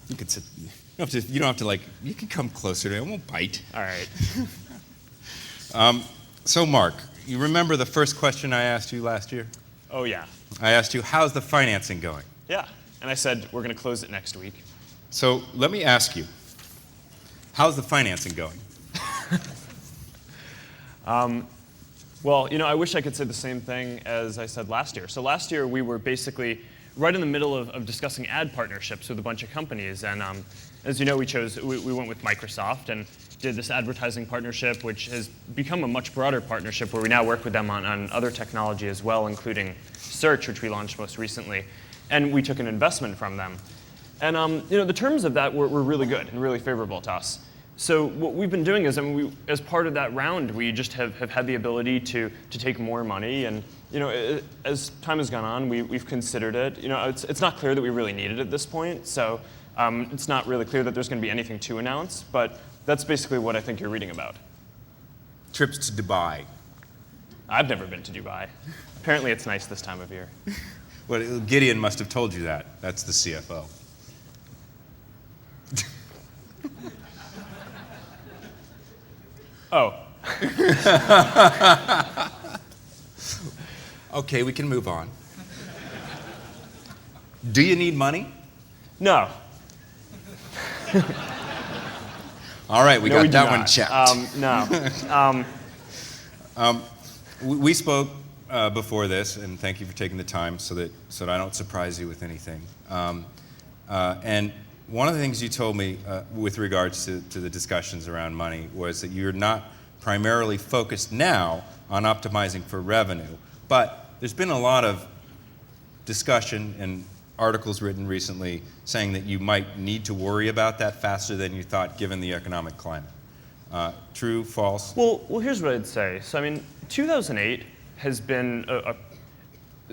You can sit. You don't have to like. You can come closer. I won't bite. All right. So, Mark, you remember the first question I asked you last year? Oh, yeah. I asked you, how's the financing going? Yeah. And I said, we're going to close it next week. So let me ask you, how's the financing going? Well, I wish I could say the same thing as I said last year. So last year, we were basically right in the middle of discussing ad partnerships with a bunch of companies. And as you know, we went with Microsoft and did this advertising partnership, which has become a much broader partnership where we now work with them on other technology as well, including search, which we launched most recently. And we took an investment from them. And the terms of that were really good and really favorable to us. So what we've been doing is, as part of that round, we just have had the ability to take more money. And as time has gone on, we've considered it. It's not clear that we really need it at this point. So it's not really clear that there's going to be anything to announce. But that's basically what I think you're reading about. Trips to Dubai. I've never been to Dubai. Apparently it's nice this time of year. Well, Gideon must have told you that. That's the CFO. Oh. Okay, we can move on. Do you need money? No. All right, we No, got that do one not. checked. We spoke before this, and thank you for taking the time so that I don't surprise you with anything. And one of the things you told me with regards to the discussions around money was that you're not primarily focused now on optimizing for revenue, but there's been a lot of discussion and articles written recently saying that you might need to worry about that faster than you thought given the economic climate. True, false? Well, here's what I'd say. So, 2008 has been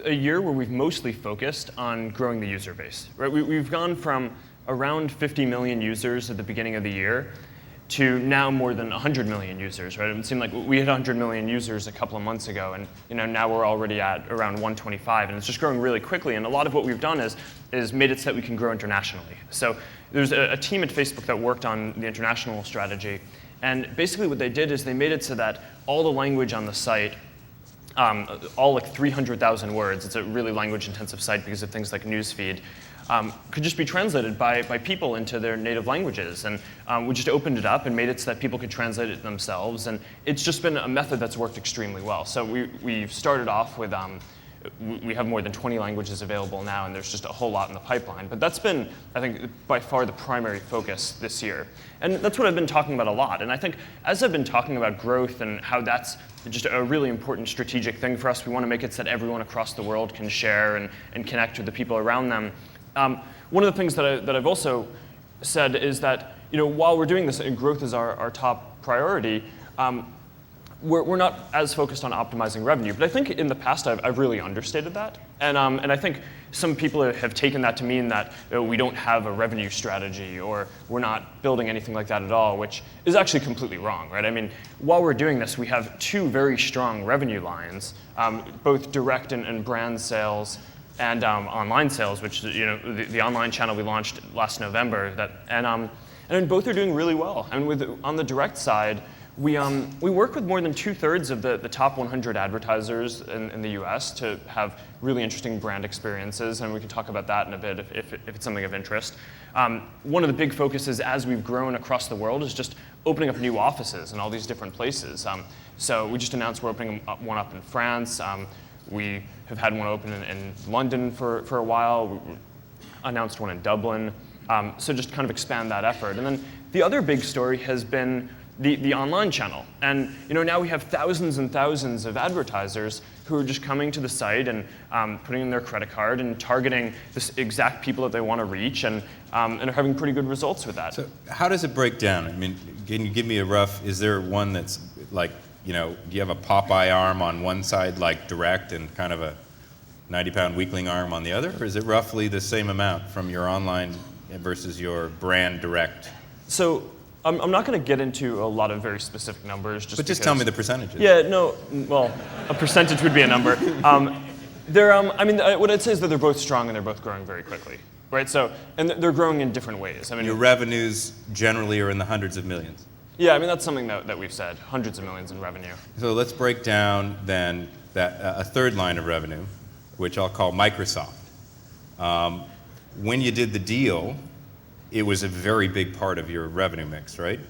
a year where we've mostly focused on growing the user base. Right? We've gone from around 50 million users at the beginning of the year to now more than 100 million users. Right? It seemed like we had 100 million users a couple of months ago, and now we're already at around 125, and it's just growing really quickly. And a lot of what we've done is made it so that we can grow internationally. So there's a team at Facebook that worked on the international strategy, and basically what they did is they made it so that all the language on the site, all like 300,000 words, it's a really language-intensive site because of things like newsfeed, could just be translated by people into their native languages. And we just opened it up and made it so that people could translate it themselves. And it's just been a method that's worked extremely well. So we've started off with, we have more than 20 languages available now, and there's just a whole lot in the pipeline. But that's been, I think, by far the primary focus this year. And that's what I've been talking about a lot. And I think as I've been talking about growth and how that's just a really important strategic thing for us, we want to make it so that everyone across the world can share and connect with the people around them. One of the things that I've also said is that while we're doing this and growth is our top priority, we're not as focused on optimizing revenue. But I think in the past I've really understated that, and I think some people have taken that to mean that we don't have a revenue strategy or we're not building anything like that at all, which is actually completely wrong, right? While we're doing this, we have two very strong revenue lines, both direct and brand sales, and online sales, which the online channel we launched last November. And both are doing really well. On the direct side, we work with more than 2/3 of the top 100 advertisers in the US to have really interesting brand experiences, and we can talk about that in a bit if it's something of interest. One of the big focuses as we've grown across the world is just opening up new offices in all these different places. So we just announced we're opening one up in France. We have had one open in London for a while. We announced one in Dublin. So just kind of expand that effort. And then the other big story has been the online channel. And now we have thousands and thousands of advertisers who are just coming to the site and putting in their credit card and targeting the exact people that they want to reach, and are having pretty good results with that. So how does it break down? Can you give me a rough, is there one that's like, do you have a Popeye arm on one side like direct and kind of a 90-pound weakling arm on the other? Or is it roughly the same amount from your online versus your brand direct? So I'm not going to get into a lot of very specific numbers. But just tell me the percentages. Yeah, no, well, a percentage would be a number. What I'd say is that they're both strong and they're both growing very quickly, right? So, and they're growing in different ways. I mean, Your revenues generally are in the hundreds of millions. yeah, I mean, that's something that we've said, hundreds of millions in revenue. So let's break down then that a third line of revenue, which I'll call Microsoft. When you did the deal, it was a very big part of your revenue mix, right?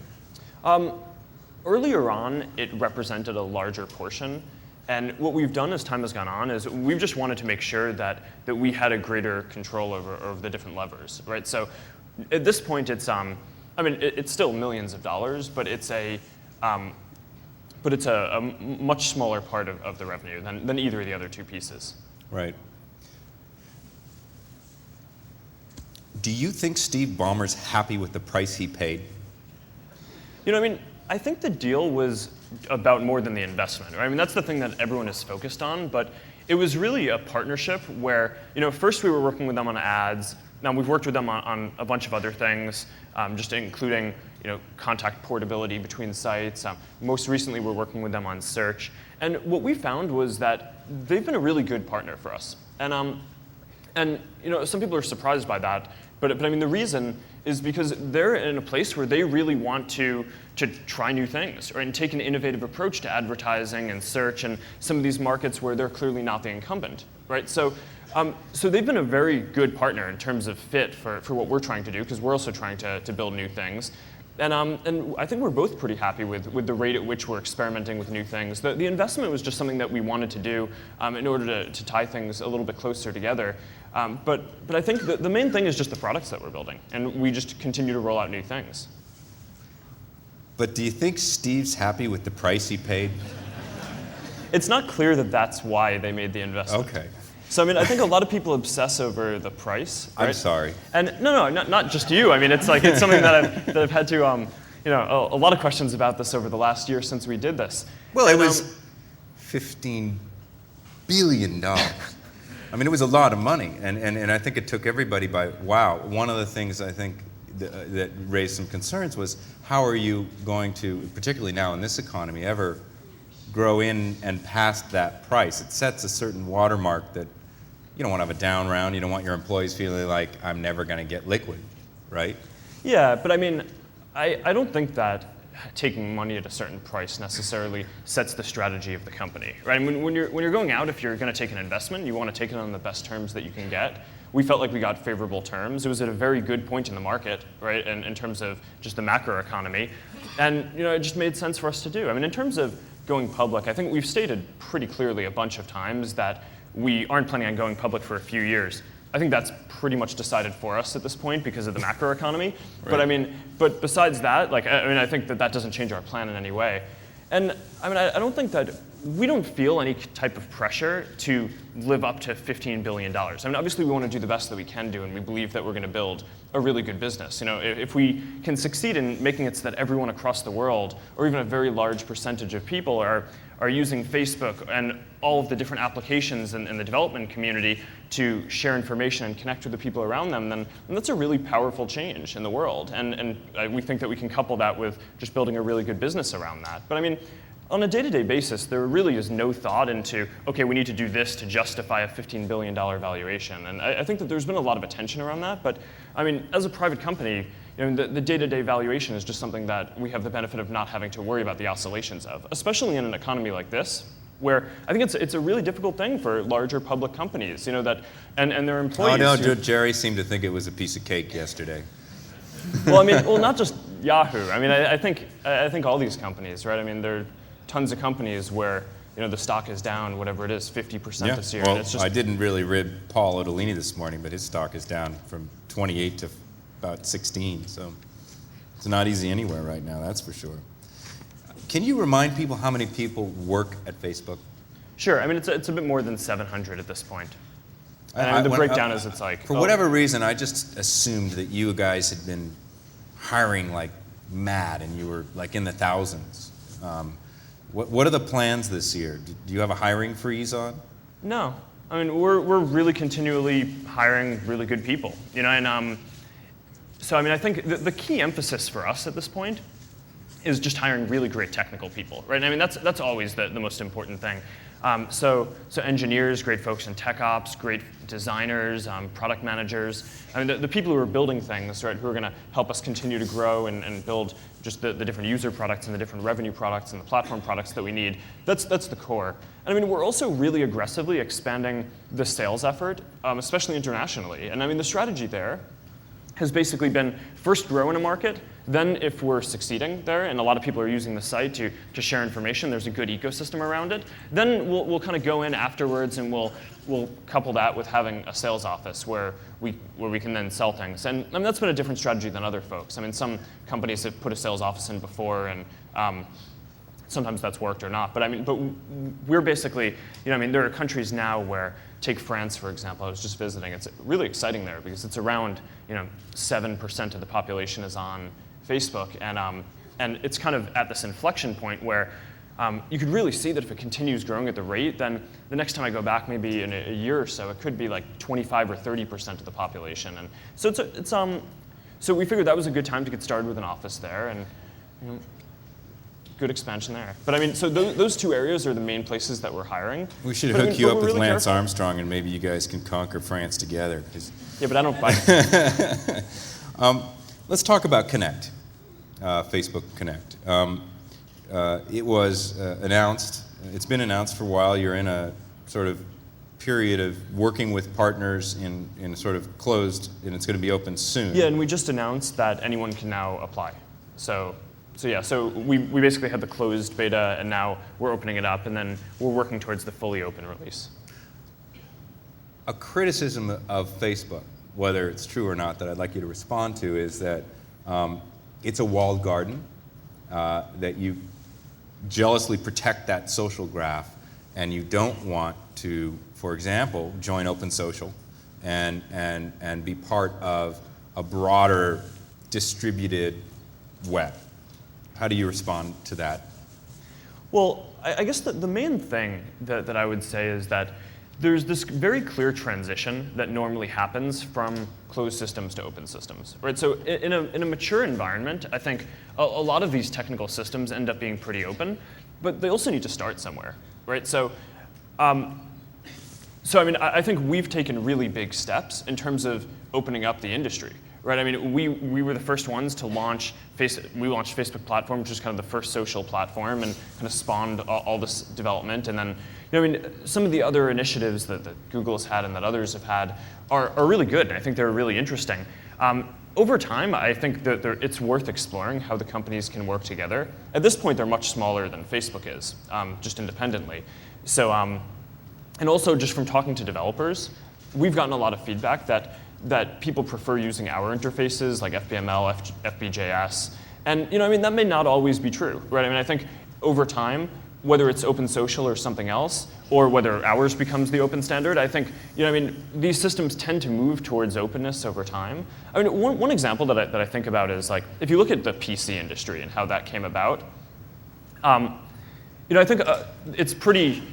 Earlier on, it represented a larger portion. And what we've done as time has gone on is we've just wanted to make sure that we had a greater control over the different levers, right? So at this point, it's it's still millions of dollars, but it's a much smaller part of the revenue than either of the other two pieces. Right. Do you think Steve Ballmer's happy with the price he paid? I think the deal was about more than the investment. Right? I mean, that's the thing that everyone is focused on, but it was really a partnership where, first we were working with them on ads. Now we've worked with them on a bunch of other things, just including, contact portability between sites. Most recently, we're working with them on search. And what we found was that they've been a really good partner for us. And some people are surprised by that, but I mean, the reason is because they're in a place where they really want to try new things, right, and take an innovative approach to advertising and search and some of these markets where they're clearly not the incumbent, right? So they've been a very good partner in terms of fit for what we're trying to do, because we're also trying to build new things. And I think we're both pretty happy with the rate at which we're experimenting with new things. The investment was just something that we wanted to do in order to tie things a little bit closer together. But I think the main thing is just the products that we're building, and we just continue to roll out new things. But do you think Steve's happy with the price he paid? It's not clear that that's why they made the investment. Okay. So I think a lot of people obsess over the price. Right? I'm sorry. And no, not just you. I mean, it's something that I've had to a lot of questions about this over the last year since we did this. Well, it was $15 billion. I mean, it was a lot of money, and I think it took everybody by wow. One of the things I think that raised some concerns was how are you going to, particularly now in this economy, ever grow in and past that price? It sets a certain watermark that you don't want to have a down round. You don't want your employees feeling like I'm never going to get liquid, right? Yeah, but I mean, I don't think that taking money at a certain price necessarily sets the strategy of the company, right? I mean, when you're going out, if you're going to take an investment, you want to take it on the best terms that you can get. We felt like we got favorable terms. It was at a very good point in the market, right, in terms of just the macro economy. And it just made sense for us to do. I mean, in terms of going public, I think we've stated pretty clearly a bunch of times that we aren't planning on going public for a few years. I think that's pretty much decided for us at this point because of the macro economy. Right. But besides that, I think that doesn't change our plan in any way. And I don't think that we don't feel any type of pressure to live up to $15 billion. I mean, obviously we want to do the best that we can do, and we believe that we're going to build a really good business. If we can succeed in making it so that everyone across the world, or even a very large percentage of people, are using Facebook and all of the different applications in the development community to share information and connect with the people around them, then that's a really powerful change in the world. And we think that we can couple that with just building a really good business around that. But I mean, on a day-to-day basis, there really is no thought into, okay, we need to do this to justify a $15 billion valuation. And I think that there's been a lot of attention around that. But I mean, as a private company, the day-to-day valuation is just something that we have the benefit of not having to worry about the oscillations of, especially in an economy like this, where I think it's a really difficult thing for larger public companies, that and their employees. Oh no, Jerry seemed to think it was a piece of cake yesterday. Well, not just Yahoo. I mean, I think all these companies, right? I mean, there are tons of companies where the stock is down, whatever it is, 50% this year. Well, and it's just, I didn't really rib Paul Otellini this morning, but his stock is down from 28 to about 16. So it's not easy anywhere right now, that's for sure. Can you remind people how many people work at Facebook? Sure. I mean, it's a bit more than 700 at this point. And the breakdown is For whatever reason, I just assumed that you guys had been hiring like mad and you were like in the thousands. What are the plans this year? Do you have a hiring freeze on? No. I mean, we're really continually hiring really good people. So I mean, I think the key emphasis for us at this point is just hiring really great technical people, right? I mean, that's always the most important thing. So engineers, great folks in tech ops, great designers, product managers. I mean, the people who are building things, right, who are going to help us continue to grow and build just the different user products and the different revenue products and the platform products that we need. That's the core. And I mean, we're also really aggressively expanding the sales effort, especially internationally. And I mean, the strategy there has basically been first grow in a market, then if we're succeeding there, and a lot of people are using the site to share information, there's a good ecosystem around it, then we'll kind of go in afterwards and we'll couple that with having a sales office where we can then sell things. And I mean, that's been a different strategy than other folks. I mean, some companies have put a sales office in before, and sometimes that's worked or not. But I mean, we're basically, I mean, there are countries now where, take France, for example. I was just visiting. It's really exciting there because it's around, 7% of the population is on Facebook, and it's kind of at this inflection point where you could really see that if it continues growing at the rate, then the next time I go back, maybe in a year or so, it could be like 25 or 30% of the population. And so so we figured that was a good time to get started with an office there, and good expansion there. But I mean, so those two areas are the main places that we're hiring. We should But I hook mean, you but up we're with really Lance careful. Armstrong, and maybe you guys can conquer France together. 'Cause Yeah, but I don't buy it. let's talk about Connect, Facebook Connect. It was announced. It's been announced for a while. You're in a sort of period of working with partners in sort of closed, and it's going to be open soon. Yeah, and we just announced that anyone can now apply. So we basically had the closed beta, and now we're opening it up, and then we're working towards the fully open release. A criticism of Facebook, whether it's true or not, that I'd like you to respond to is that it's a walled garden, that you jealously protect that social graph, and you don't want to, for example, join Open Social and be part of a broader distributed web. How do you respond to that? Well, I guess the main thing that I would say is that there's this very clear transition that normally happens from closed systems to open systems, right? So in a mature environment, I think a lot of these technical systems end up being pretty open, but they also need to start somewhere, right? So I mean, I think we've taken really big steps in terms of opening up the industry, right? I mean, we were the first ones to launch we launched Facebook Platform, which was kind of the first social platform, and kind of spawned all this development. And then, I mean, some of the other initiatives that Google has had and that others have had are really good, and I think they're really interesting. Over time, I think that it's worth exploring how the companies can work together. At this point, they're much smaller than Facebook is, just independently. So, and also just from talking to developers, we've gotten a lot of feedback that people prefer using our interfaces like FBML, FBJS. And I mean, that may not always be true, right? I mean, I think over time, whether it's open social or something else, or whether ours becomes the open standard, I think, I mean, these systems tend to move towards openness over time. I mean, one example that I think about is like, if you look at the PC industry and how that came about, I think it's pretty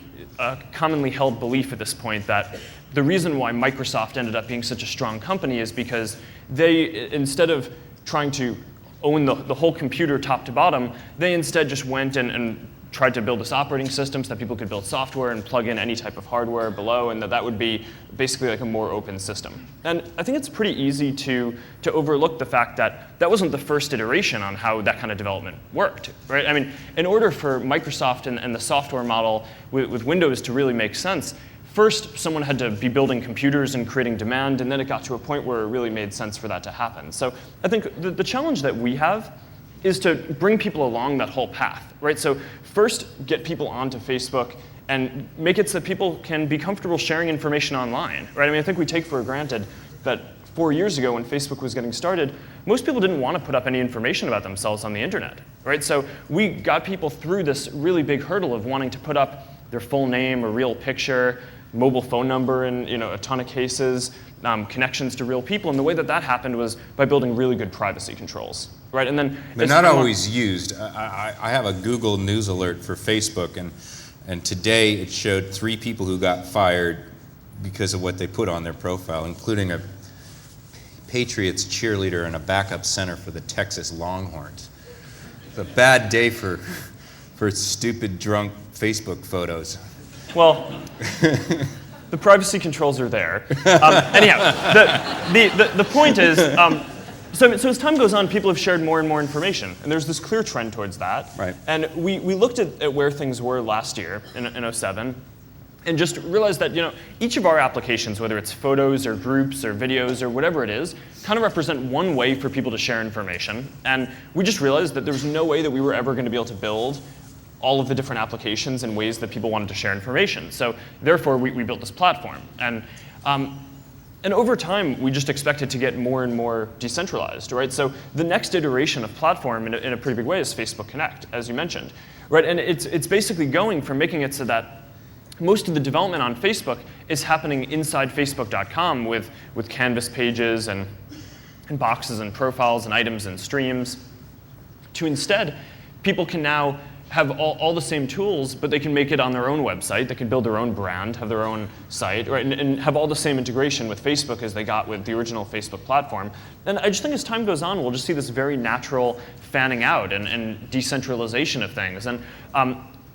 commonly held belief at this point that the reason why Microsoft ended up being such a strong company is because they, instead of trying to own the whole computer top to bottom, they instead just went and tried to build this operating system so that people could build software and plug in any type of hardware below, and that would be basically like a more open system. And I think it's pretty easy to overlook the fact that that wasn't the first iteration on how that kind of development worked, right? I mean, in order for Microsoft and the software model with Windows to really make sense, first, someone had to be building computers and creating demand, and then it got to a point where it really made sense for that to happen. So I think the challenge that we have is to bring people along that whole path, right? So first, get people onto Facebook and make it so that people can be comfortable sharing information online, right? I mean, I think we take for granted that 4 years ago when Facebook was getting started, most people didn't want to put up any information about themselves on the internet, right? So we got people through this really big hurdle of wanting to put up their full name, a real picture, mobile phone number in a ton of cases, connections to real people. And the way that happened was by building really good privacy controls, right? And then they're not always used. I have a Google News alert for Facebook, and today it showed 3 people who got fired because of what they put on their profile, including a Patriots cheerleader and a backup center for the Texas Longhorns. It's a bad day for stupid drunk Facebook photos. Well, the privacy controls are there. Anyhow, the point is, so as time goes on, people have shared more and more information, and there's this clear trend towards that. Right. And we looked at where things were last year in 2007, and just realized that each of our applications, whether it's photos or groups or videos or whatever it is, kind of represent one way for people to share information. And we just realized that there was no way that we were ever going to be able to build all of the different applications and ways that people wanted to share information. So therefore, we built this platform. And over time, we just expect it to get more and more decentralized, right? So the next iteration of platform in a pretty big way is Facebook Connect, as you mentioned, right? And it's basically going from making it so that most of the development on Facebook is happening inside Facebook.com with Canvas pages and boxes and profiles and items and streams, to instead, people can now have all the same tools, but they can make it on their own website. They can build their own brand, have their own site, right, and have all the same integration with Facebook as they got with the original Facebook platform. And I just think as time goes on, we'll just see this very natural fanning out and decentralization of things.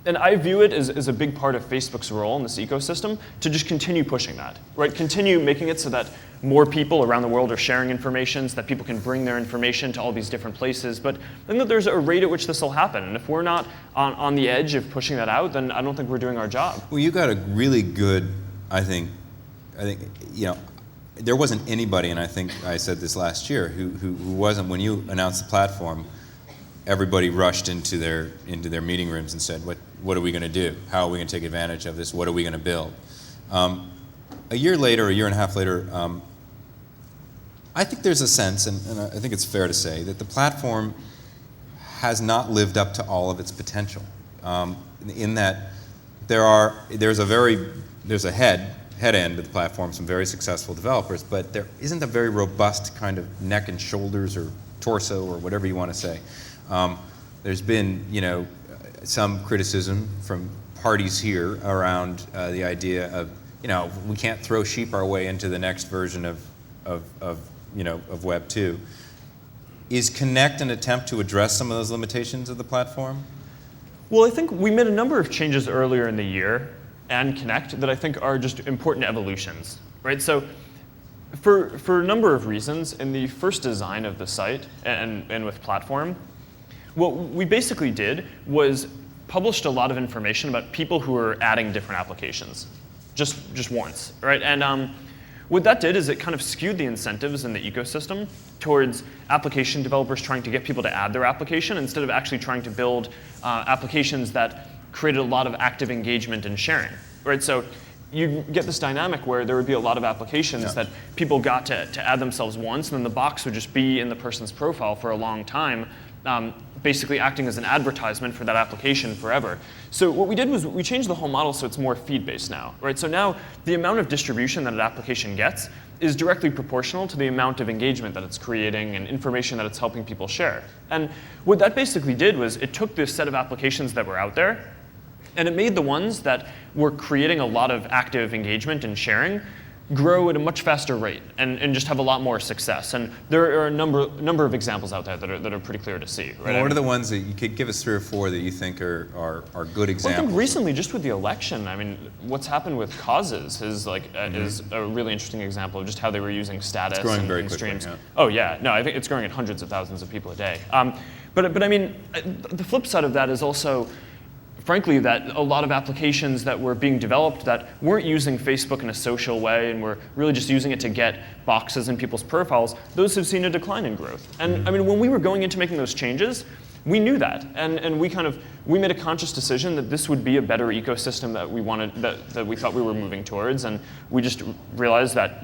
And I view it as a big part of Facebook's role in this ecosystem to just continue pushing that, right? Continue making it so that more people around the world are sharing information, so that people can bring their information to all these different places. But I think that there's a rate at which this will happen. And if we're not on the edge of pushing that out, then I don't think we're doing our job. Well, you got a really good, I think, there wasn't anybody, and I think I said this last year, who wasn't, when you announced the platform, everybody rushed into their meeting rooms and said, what are we going to do? How are we going to take advantage of this? What are we going to build? A year later, a year and a half later, I think there's a sense, and I think it's fair to say, that the platform has not lived up to all of its potential. In that there's a head end of the platform, some very successful developers, but there isn't a very robust kind of neck and shoulders or torso or whatever you want to say. There's been, some criticism from parties here around the idea of, we can't throw sheep our way into the next version of Web 2. Is Connect an attempt to address some of those limitations of the platform? Well, I think we made a number of changes earlier in the year and Connect that I think are just important evolutions, right? So for a number of reasons, in the first design of the site and with platform, what we basically did was published a lot of information about people who were adding different applications, just once, right? And what that did is it kind of skewed the incentives in the ecosystem towards application developers trying to get people to add their application instead of actually trying to build applications that created a lot of active engagement and sharing, right? So you get this dynamic where there would be a lot of applications that people got to add themselves once, and then the box would just be in the person's profile for a long time, basically acting as an advertisement for that application forever. So what we did was we changed the whole model so it's more feed-based now, right? So now the amount of distribution that an application gets is directly proportional to the amount of engagement that it's creating and information that it's helping people share. And what that basically did was it took this set of applications that were out there, and it made the ones that were creating a lot of active engagement and sharing grow at a much faster rate and just have a lot more success. And there are a number of examples out there that are pretty clear to see. Right? Well, what are the ones that you could give us 3 or 4 that you think are good examples? Well, I think recently, just with the election, I mean, what's happened with causes is is a really interesting example of just how they were using status and streams. Yeah. Oh yeah, no, I think it's growing at hundreds of thousands of people a day. But I mean, the flip side of that is also, frankly, that a lot of applications that were being developed that weren't using Facebook in a social way and were really just using it to get boxes in people's profiles, those have seen a decline in growth. And I mean, when we were going into making those changes, we knew that, and we made a conscious decision that this would be a better ecosystem that we wanted, that we thought we were moving towards, and we just realized that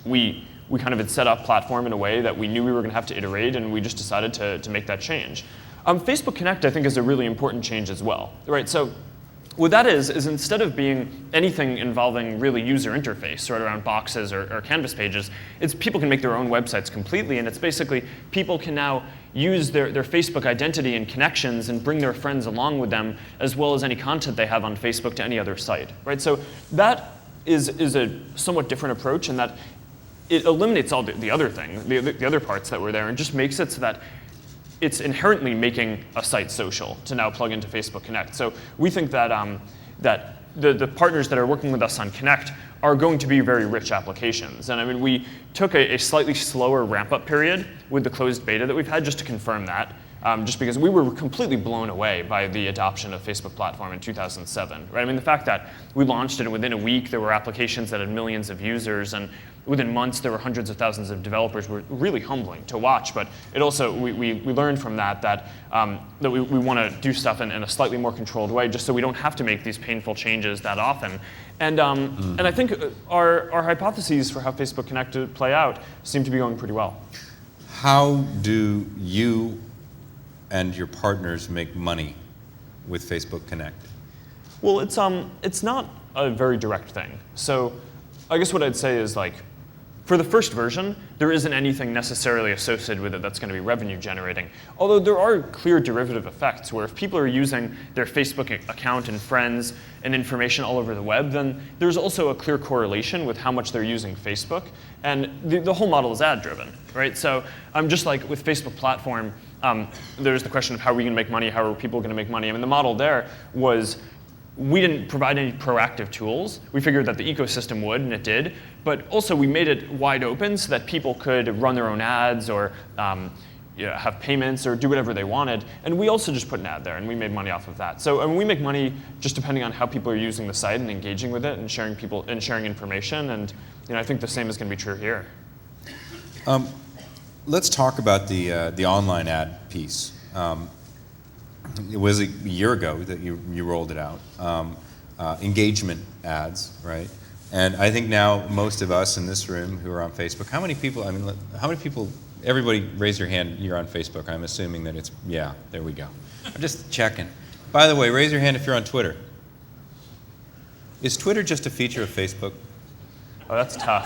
we kind of had set up platform in a way that we knew we were going to have to iterate, and we just decided to make that change. Facebook Connect, I think, is a really important change as well, right? So what that is instead of being anything involving really user interface, right, around boxes or Canvas pages, it's people can make their own websites completely, and it's basically people can now use their Facebook identity and connections and bring their friends along with them, as well as any content they have on Facebook to any other site, right? So that is a somewhat different approach, in that it eliminates all the other thing, the other parts that were there, and just makes it so that it's inherently making a site social to now plug into Facebook Connect. So we think that that the partners that are working with us on Connect are going to be very rich applications. And I mean, we took a slightly slower ramp-up period with the closed beta that we've had just to confirm that, just because we were completely blown away by the adoption of Facebook platform in 2007. Right? I mean, the fact that we launched it and within a week there were applications that had millions of users, and within months there were hundreds of thousands of developers were really humbling to watch. But it also, we learned from that we want to do stuff in a slightly more controlled way, just so we don't have to make these painful changes that often. And I think our hypotheses for how Facebook Connect to play out seem to be going pretty well. How do you and your partners make money with Facebook Connect? Well, it's not a very direct thing. So I guess what I'd say is, like, for the first version, there isn't anything necessarily associated with it that's going to be revenue generating. Although there are clear derivative effects where if people are using their Facebook account and friends and information all over the web, then there's also a clear correlation with how much they're using Facebook. And the whole model is ad driven, right? So just like with Facebook platform, there's the question of how are we going to make money, how are people going to make money? I mean, the model there was we didn't provide any proactive tools. We figured that the ecosystem would, and it did. But also, we made it wide open so that people could run their own ads or have payments or do whatever they wanted. And we also just put an ad there, and we made money off of that. So we make money just depending on how people are using the site and engaging with it and sharing information. And I think the same is going to be true here. Let's talk about the online ad piece. It was a year ago that you rolled it out. Engagement ads, right? And I think now most of us in this room who are on Facebook, how many people, everybody raise your hand, you're on Facebook. I'm assuming that it's, yeah, there we go. I'm just checking. By the way, raise your hand if you're on Twitter. Is Twitter just a feature of Facebook? Oh, that's tough.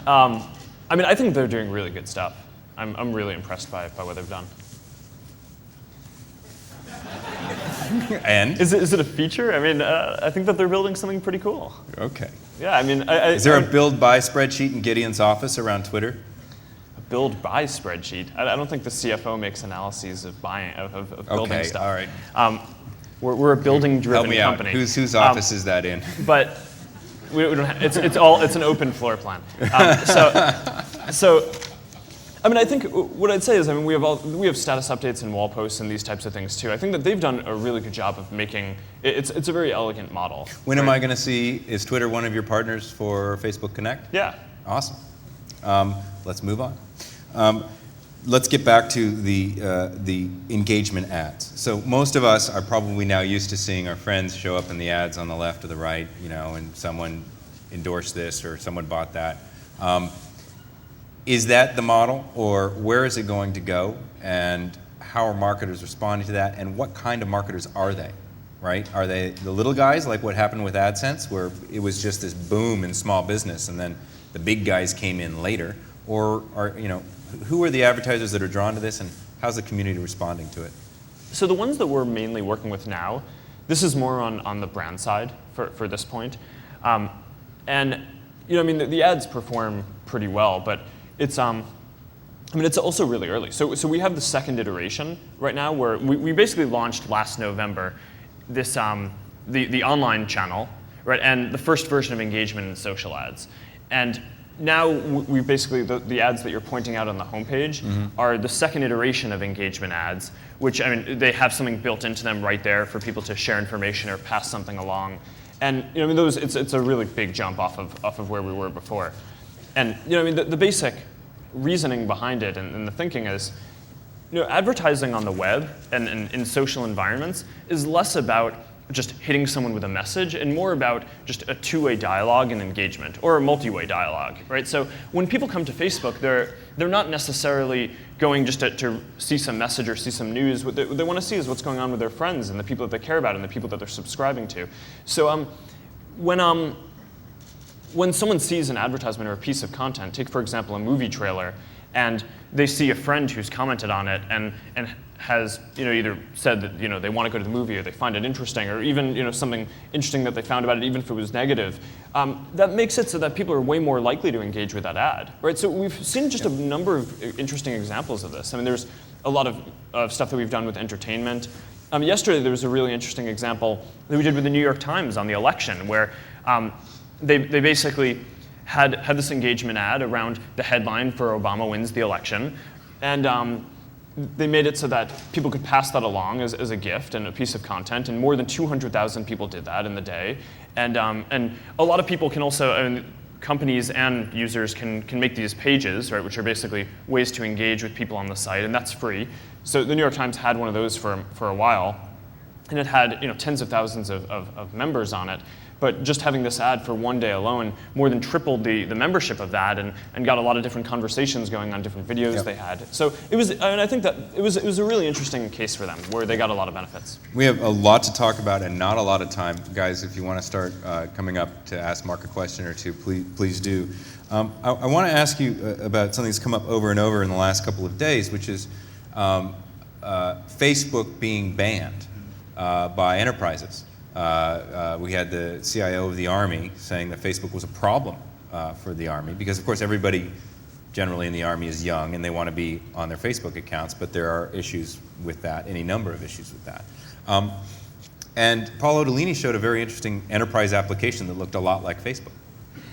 I mean, I think they're doing really good stuff. I'm really impressed by what they've done. And? Is it a feature? I mean, I think that they're building something pretty cool. Okay. Yeah, I mean, is there a build-by spreadsheet in Gideon's office around Twitter? A build-by spreadsheet? I don't think the CFO makes analyses of building stuff. Okay, all right. We're a building-driven company. Help me out. Whose office is that in? But we don't have, it's an open floor plan. So I mean, I think what I'd say is, I mean, we have status updates and wall posts and these types of things too. I think that they've done a really good job of making it's a very elegant model. When am I going to see? Is Twitter one of your partners for Facebook Connect? Yeah. Awesome. Let's move on. Let's get back to the engagement ads. So most of us are probably now used to seeing our friends show up in the ads on the left or the right, and someone endorsed this or someone bought that. Is that the model, or where is it going to go, and how are marketers responding to that, and what kind of marketers are they, right? Are they the little guys, like what happened with AdSense, where it was just this boom in small business, and then the big guys came in later, or who are the advertisers that are drawn to this, and how's the community responding to it? So the ones that we're mainly working with now, this is more on the brand side for this point, and I mean the ads perform pretty well, but it's it's also really early. So we have the second iteration right now where we basically launched last November this the online channel, right, and the first version of engagement and social ads. And now we basically the ads that you're pointing out on the homepage are the second iteration of engagement ads, which I mean they have something built into them right there for people to share information or pass something along. And I mean it's a really big jump off of where we were before. And I mean the basic reasoning behind it and the thinking is, advertising on the web and in social environments is less about just hitting someone with a message and more about just a two-way dialogue and engagement, or a multi-way dialogue, right? So when people come to Facebook, they're not necessarily going just to see some message or see some news. What they want to see is what's going on with their friends and the people that they care about and the people that they're subscribing to. So when someone sees an advertisement or a piece of content, take for example a movie trailer, and they see a friend who's commented on it and has either said that they want to go to the movie or they find it interesting, or even something interesting that they found about it, even if it was negative, that makes it so that people are way more likely to engage with that ad, right? So we've seen just a number of interesting examples of this. I mean, there's a lot of stuff that we've done with entertainment. Yesterday, there was a really interesting example that we did with the New York Times on the election, where they basically had this engagement ad around the headline for Obama wins the election, and they made it so that people could pass that along as a gift and a piece of content, and more than 200,000 people did that in the day. And a lot of people can also, I mean, companies and users can make these pages, right, which are basically ways to engage with people on the site, and that's free. So the New York Times had one of those for a while, and it had tens of thousands of members on it. But just having this ad for one day alone more than tripled the membership of that, and got a lot of different conversations going on different videos they had. So it was, and I think that it was a really interesting case for them where they got a lot of benefits. We have a lot to talk about and not a lot of time. Guys, if you want to start coming up to ask Mark a question or two, please do. I want to ask you about something that's come up over and over in the last couple of days, which is Facebook being banned by enterprises. We had the CIO of the Army saying that Facebook was a problem for the Army because, of course, everybody generally in the Army is young and they want to be on their Facebook accounts, but there are issues with that, any number of issues with that. And Paul Otellini showed a very interesting enterprise application that looked a lot like Facebook.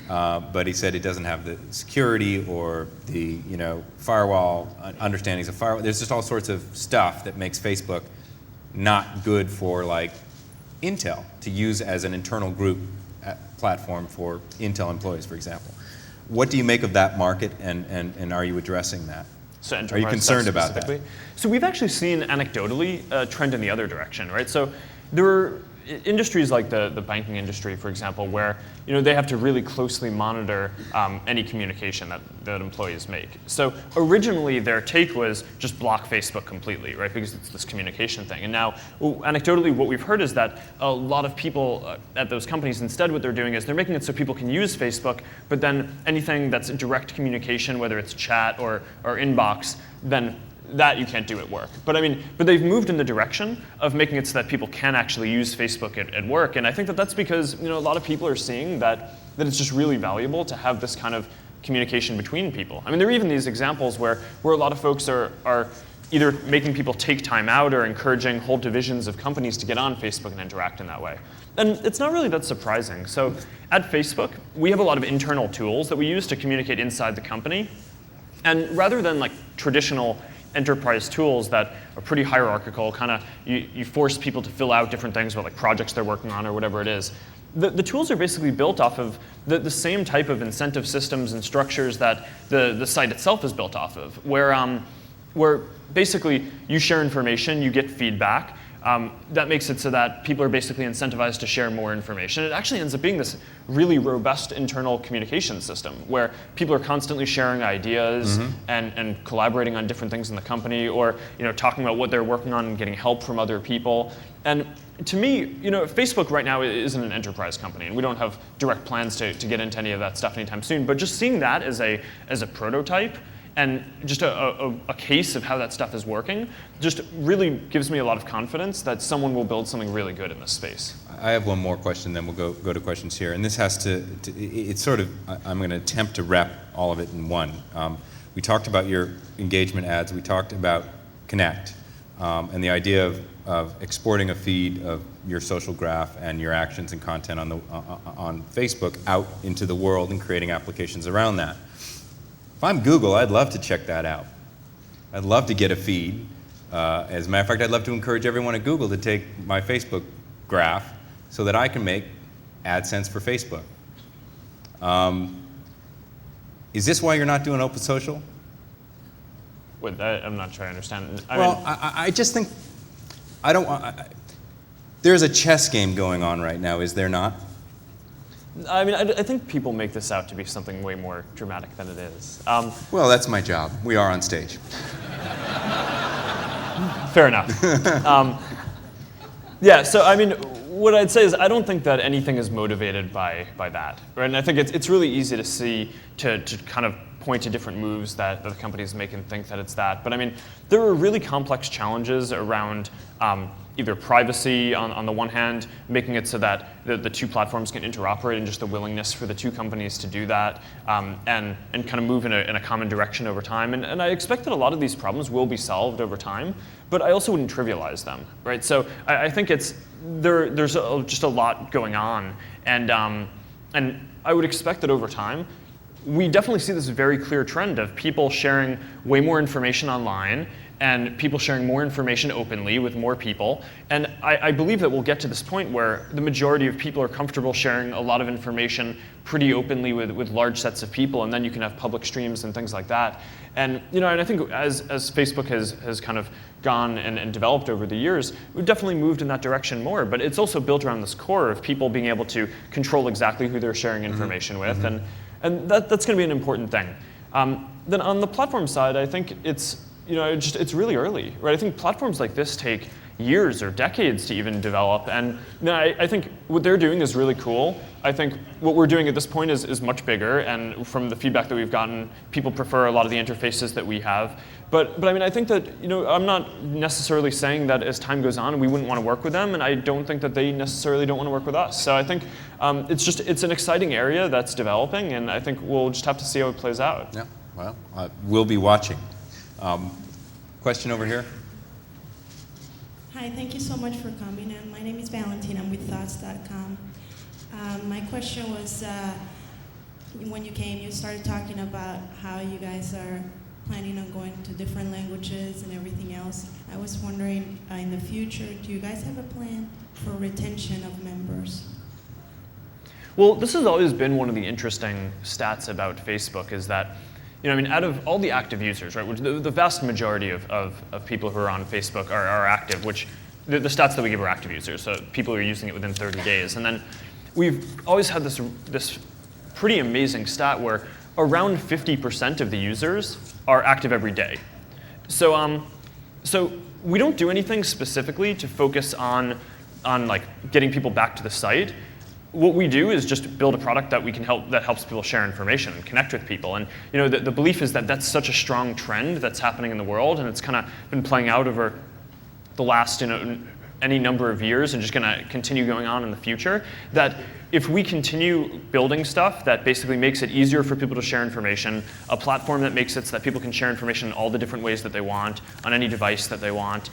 But he said it doesn't have the security or the firewall understandings of firewall. There's just all sorts of stuff that makes Facebook not good for like Intel to use as an internal group platform for Intel employees, for example. What do you make of that market, and are you addressing that? So are you concerned about that? So we've actually seen anecdotally a trend in the other direction, right? So there are industries like the banking industry, for example, where they have to really closely monitor any communication that employees make. So originally their take was just block Facebook completely, right? Because it's this communication thing. And now, anecdotally, what we've heard is that a lot of people at those companies, instead what they're doing is they're making it so people can use Facebook, but then anything that's direct communication, whether it's chat or inbox, then that you can't do at work. But they've moved in the direction of making it so that people can actually use Facebook at work. And I think that's because a lot of people are seeing that it's just really valuable to have this kind of communication between people. There are even these examples where a lot of folks are either making people take time out or encouraging whole divisions of companies to get on Facebook and interact in that way. And it's not really that surprising. So at Facebook, we have a lot of internal tools that we use to communicate inside the company. And rather than like traditional enterprise tools that are pretty hierarchical, kind of you force people to fill out different things about like projects they're working on or whatever it is. The tools are basically built off of the same type of incentive systems and structures that the site itself is built off of, where basically you share information, you get feedback. That makes it so that people are basically incentivized to share more information. It actually ends up being this really robust internal communication system where people are constantly sharing ideas and collaborating on different things in the company, or talking about what they're working on and getting help from other people. And to me, Facebook right now isn't an enterprise company, and we don't have direct plans to get into any of that stuff anytime soon. But just seeing that as a prototype and just a case of how that stuff is working just really gives me a lot of confidence that someone will build something really good in this space. I have one more question, then we'll go to questions here. And this has to it's sort of, I'm going to attempt to wrap all of it in one. We talked about your engagement ads. We talked about Connect and the idea of exporting a feed of your social graph and your actions and content on Facebook out into the world and creating applications around that. If I'm Google, I'd love to check that out. I'd love to get a feed. As a matter of fact, I'd love to encourage everyone at Google to take my Facebook graph so that I can make AdSense for Facebook. Is this why you're not doing Open Social? Wait, I'm not sure I understand. I just think, there's a chess game going on right now, is there not? I think people make this out to be something way more dramatic than it is. Well, that's my job. We are on stage. Fair enough. Yeah, so what I'd say is I don't think that anything is motivated by that, right? And I think it's really easy to see, to kind of point to different moves that the companies make and think that it's that. But there are really complex challenges around either privacy on the one hand, making it so that the two platforms can interoperate, and just the willingness for the two companies to do that, and kind of move in a common direction over time. And I expect that a lot of these problems will be solved over time, but I also wouldn't trivialize them, right? So I think there's just a lot going on, and I would expect that over time, we definitely see this very clear trend of people sharing way more information online, and people sharing more information openly with more people. And I believe that we'll get to this point where the majority of people are comfortable sharing a lot of information pretty openly with large sets of people, and then you can have public streams and things like that. And and I think as Facebook has kind of gone and developed over the years, we've definitely moved in that direction more. But it's also built around this core of people being able to control exactly who they're sharing information with, and that's going to be an important thing. Then on the platform side, I think it's really early, right? I think platforms like this take years or decades to even develop, and I think what they're doing is really cool. I think what we're doing at this point is much bigger, and from the feedback that we've gotten, people prefer a lot of the interfaces that we have. But I mean, I think that I'm not necessarily saying that as time goes on we wouldn't want to work with them, and I don't think that they necessarily don't want to work with us. So I think it's an exciting area that's developing, and I think we'll just have to see how it plays out. Yeah, well, we'll be watching. Question over here. Hi, thank you so much for coming. And my name is Valentina. I'm with Thoughts.com. My question was, when you came, you started talking about how you guys are planning on going to different languages and everything else. I was wondering, in the future, do you guys have a plan for retention of members? Well, this has always been one of the interesting stats about Facebook, is that out of all the active users, right, which the vast majority of people who are on Facebook are active, which the stats that we give are active users, so people who are using it within 30 days. And then we've always had this pretty amazing stat where around 50% of the users are active every day. So we don't do anything specifically to focus on like getting people back to the site. What we do is just build a product that helps people share information and connect with people. And the belief is that that's such a strong trend that's happening in the world, and it's kind of been playing out over the last any number of years and just going to continue going on in the future, that if we continue building stuff that basically makes it easier for people to share information, a platform that makes it so that people can share information in all the different ways that they want, on any device that they want,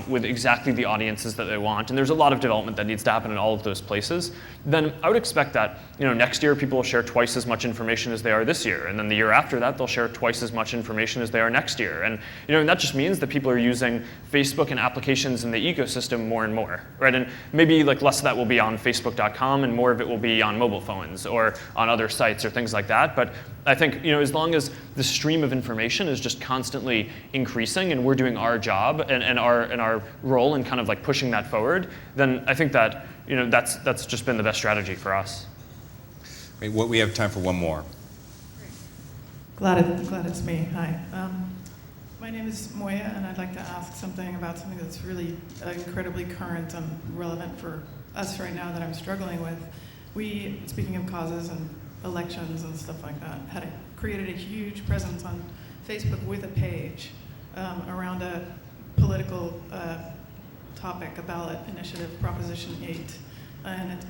with exactly the audiences that they want, and there's a lot of development that needs to happen in all of those places, then I would expect that next year people will share twice as much information as they are this year, and then the year after that they'll share twice as much information as they are next year. And and that just means that people are using Facebook and applications in the ecosystem more and more, right? And maybe like less of that will be on Facebook.com, and more of it will be on mobile phones or on other sites or things like that. But I think as long as the stream of information is just constantly increasing, and we're doing our job and our role in kind of like pushing that forward, then I think that that's just been the best strategy for us. Okay, we have time for one more. Glad it's me. Hi. My name is Moya, and I'd like to ask something about something that's really incredibly current and relevant for us right now that I'm struggling with. We, speaking of causes and elections and stuff like that, created a huge presence on Facebook with a page around a political topic, a ballot initiative, Proposition 8. And it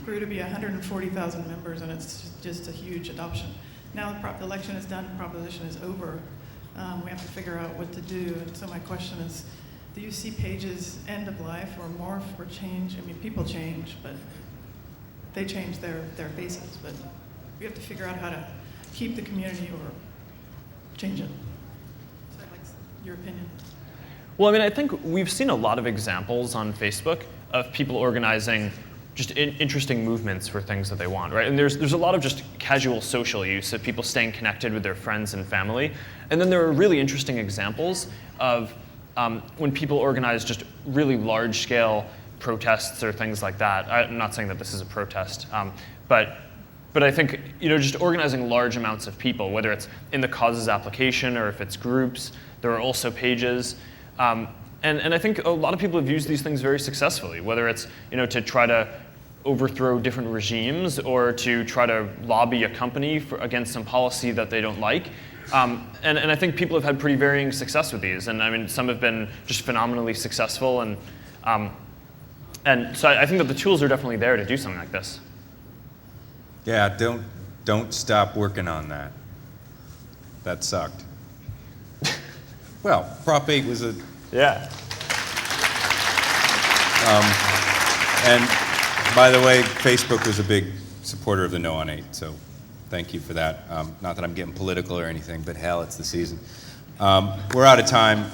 grew to be 140,000 members, and it's just a huge adoption. Now the election is done, proposition is over. We have to figure out what to do. And so my question is, do you see pages end of life or morph or change? I mean, people change, but they change their faces. But we have to figure out how to keep the community or change it. So I'd like your opinion. Well, I think we've seen a lot of examples on Facebook of people organizing just interesting movements for things that they want, right? And there's a lot of just casual social use of people staying connected with their friends and family. And then there are really interesting examples of when people organize just really large-scale protests or things like that. I'm not saying that this is a protest, but I think just organizing large amounts of people, whether it's in the causes application or if it's groups. There are also pages. And I think a lot of people have used these things very successfully, whether it's to try to overthrow different regimes or to try to lobby a company against some policy that they don't like. And I think people have had pretty varying success with these. And some have been just phenomenally successful. And And so I think that the tools are definitely there to do something like this. Yeah, don't stop working on that. That sucked. Well, Prop 8 was a... Yeah. And by the way, Facebook was a big supporter of the No on 8, so thank you for that. Not that I'm getting political or anything, but hell, it's the season. We're out of time.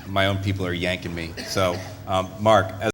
My own people are yanking me. So, Mark,